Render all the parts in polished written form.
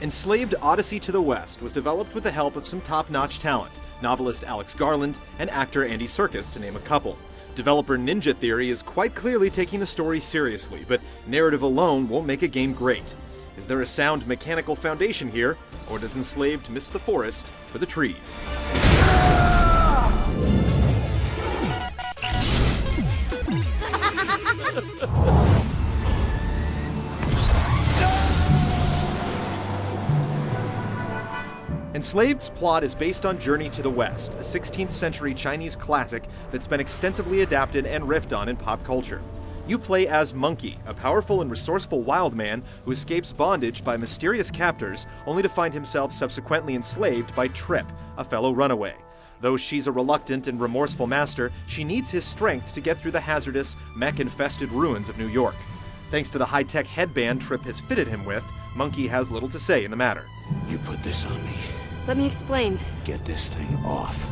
Enslaved Odyssey to the West was developed with the help of some top-notch talent, novelist Alex Garland and actor Andy Serkis to name a couple. Developer Ninja Theory is quite clearly taking the story seriously, but narrative alone won't make a game great. Is there a sound mechanical foundation here, or does Enslaved miss the forest for the trees? Enslaved's plot is based on Journey to the West, a 16th century Chinese classic that's been extensively adapted and riffed on in pop culture. You play as Monkey, a powerful and resourceful wild man who escapes bondage by mysterious captors, only to find himself subsequently enslaved by Trip, a fellow runaway. Though she's a reluctant and remorseful master, she needs his strength to get through the hazardous, mech-infested ruins of New York. Thanks to the high-tech headband Trip has fitted him with, Monkey has little to say in the matter. You put this on me. Let me explain. Get this thing off,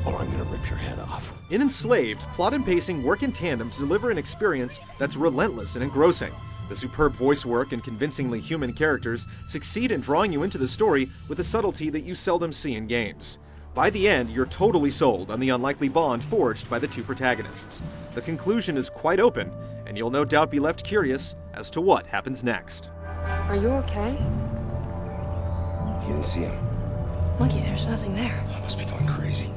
or I'm gonna rip your head off. In Enslaved, plot and pacing work in tandem to deliver an experience that's relentless and engrossing. The superb voice work and convincingly human characters succeed in drawing you into the story with a subtlety that you seldom see in games. By the end, you're totally sold on the unlikely bond forged by the two protagonists. The conclusion is quite open, and you'll no doubt be left curious as to what happens next. Are you okay? You didn't see him. Monkey, there's nothing there. I must be going crazy.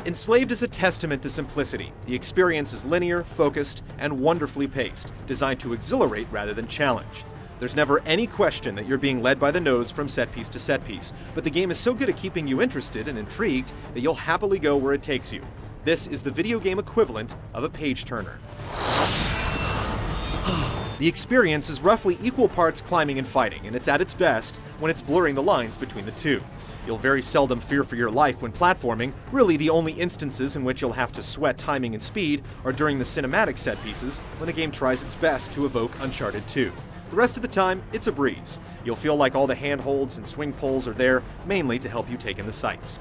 Enslaved is a testament to simplicity. The experience is linear, focused, and wonderfully paced, designed to exhilarate rather than challenge. There's never any question that you're being led by the nose from set piece to set piece, but the game is so good at keeping you interested and intrigued that you'll happily go where it takes you. This is the video game equivalent of a page-turner. The experience is roughly equal parts climbing and fighting, and it's at its best when it's blurring the lines between the two. You'll very seldom fear for your life when platforming. Really, the only instances in which you'll have to sweat timing and speed are during the cinematic set pieces, when the game tries its best to evoke Uncharted 2. The rest of the time, it's a breeze. You'll feel like all the handholds and swing poles are there, mainly to help you take in the sights.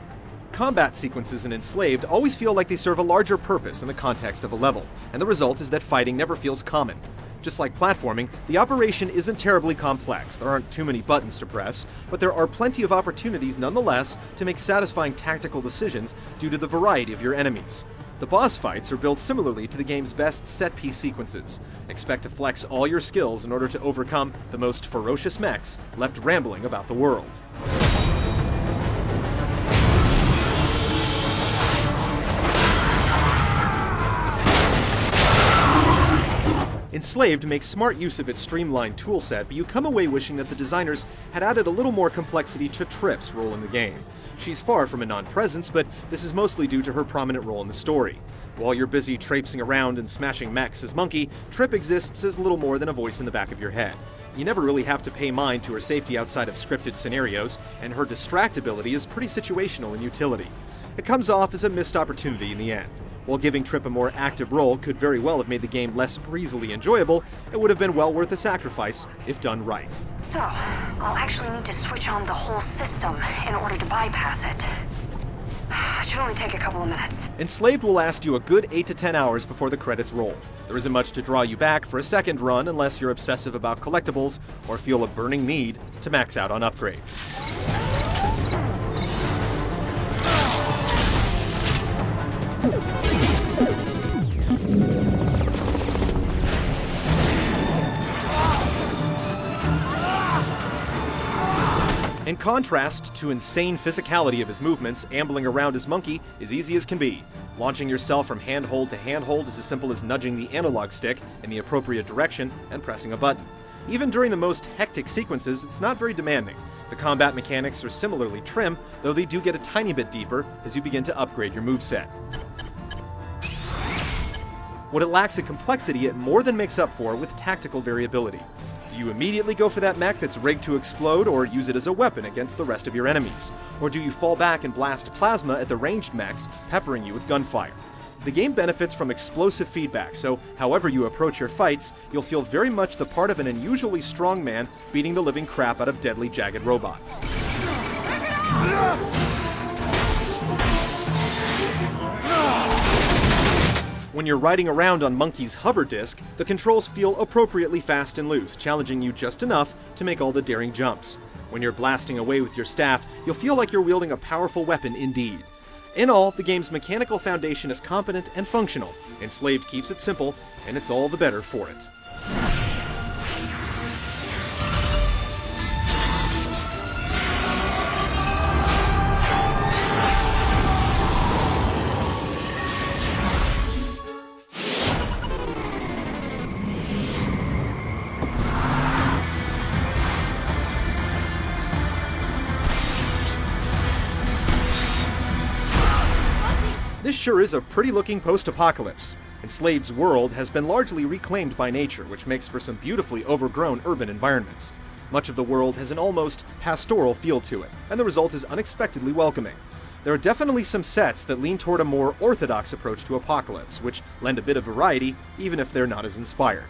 Combat sequences in Enslaved always feel like they serve a larger purpose in the context of a level, and the result is that fighting never feels common. Just like platforming, the operation isn't terribly complex. There aren't too many buttons to press, but there are plenty of opportunities nonetheless to make satisfying tactical decisions due to the variety of your enemies. The boss fights are built similarly to the game's best set-piece sequences. Expect to flex all your skills in order to overcome the most ferocious mechs left rambling about the world. Enslaved makes smart use of its streamlined toolset, but you come away wishing that the designers had added a little more complexity to Trip's role in the game. She's far from a non-presence, but this is mostly due to her prominent role in the story. While you're busy traipsing around and smashing mechs as Monkey, Trip exists as little more than a voice in the back of your head. You never really have to pay mind to her safety outside of scripted scenarios, and her distractibility is pretty situational in utility. It comes off as a missed opportunity in the end. While giving Trip a more active role could very well have made the game less breezily enjoyable, it would have been well worth the sacrifice if done right. So, I'll actually need to switch on the whole system in order to bypass it. It should only take a couple of minutes. Enslaved will last you a good 8 to 10 hours before the credits roll. There isn't much to draw you back for a second run unless you're obsessive about collectibles or feel a burning need to max out on upgrades. In contrast to insane physicality of his movements, ambling around as Monkey is easy as can be. Launching yourself from handhold to handhold is as simple as nudging the analog stick in the appropriate direction and pressing a button. Even during the most hectic sequences, it's not very demanding. The combat mechanics are similarly trim, though they do get a tiny bit deeper as you begin to upgrade your moveset. What it lacks in complexity, it more than makes up for with tactical variability. Do you immediately go for that mech that's rigged to explode, or use it as a weapon against the rest of your enemies? Or do you fall back and blast plasma at the ranged mechs, peppering you with gunfire? The game benefits from explosive feedback, so however you approach your fights, you'll feel very much the part of an unusually strong man beating the living crap out of deadly, jagged robots. When you're riding around on Monkey's hover disc, the controls feel appropriately fast and loose, challenging you just enough to make all the daring jumps. When you're blasting away with your staff, you'll feel like you're wielding a powerful weapon indeed. In all, the game's mechanical foundation is competent and functional. Enslaved keeps it simple, and it's all the better for it. This sure is a pretty-looking post-apocalypse. Enslaved's world has been largely reclaimed by nature, which makes for some beautifully overgrown urban environments. Much of the world has an almost pastoral feel to it, and the result is unexpectedly welcoming. There are definitely some sets that lean toward a more orthodox approach to apocalypse, which lend a bit of variety, even if they're not as inspired.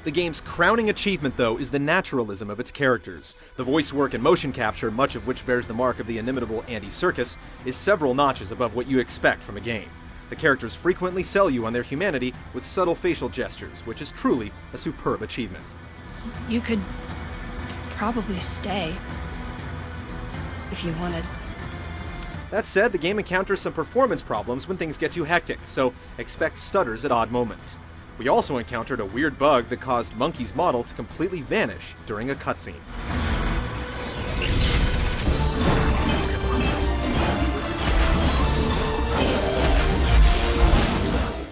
The game's crowning achievement, though, is the naturalism of its characters. The voice work and motion capture, much of which bears the mark of the inimitable Andy Serkis, is several notches above what you expect from a game. The characters frequently sell you on their humanity with subtle facial gestures, which is truly a superb achievement. You could probably stay if you wanted. That said, the game encounters some performance problems when things get too hectic, so expect stutters at odd moments. We also encountered a weird bug that caused Monkey's model to completely vanish during a cutscene.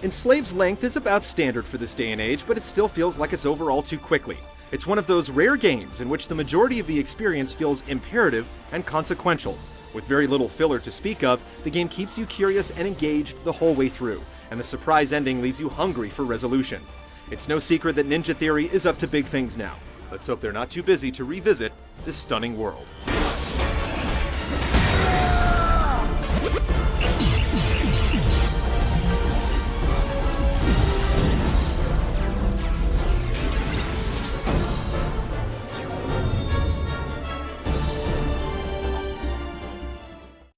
Enslaved's length is about standard for this day and age, but it still feels like it's over all too quickly. It's one of those rare games in which the majority of the experience feels imperative and consequential. With very little filler to speak of, the game keeps you curious and engaged the whole way through, and the surprise ending leaves you hungry for resolution. It's no secret that Ninja Theory is up to big things now. Let's hope they're not too busy to revisit this stunning world.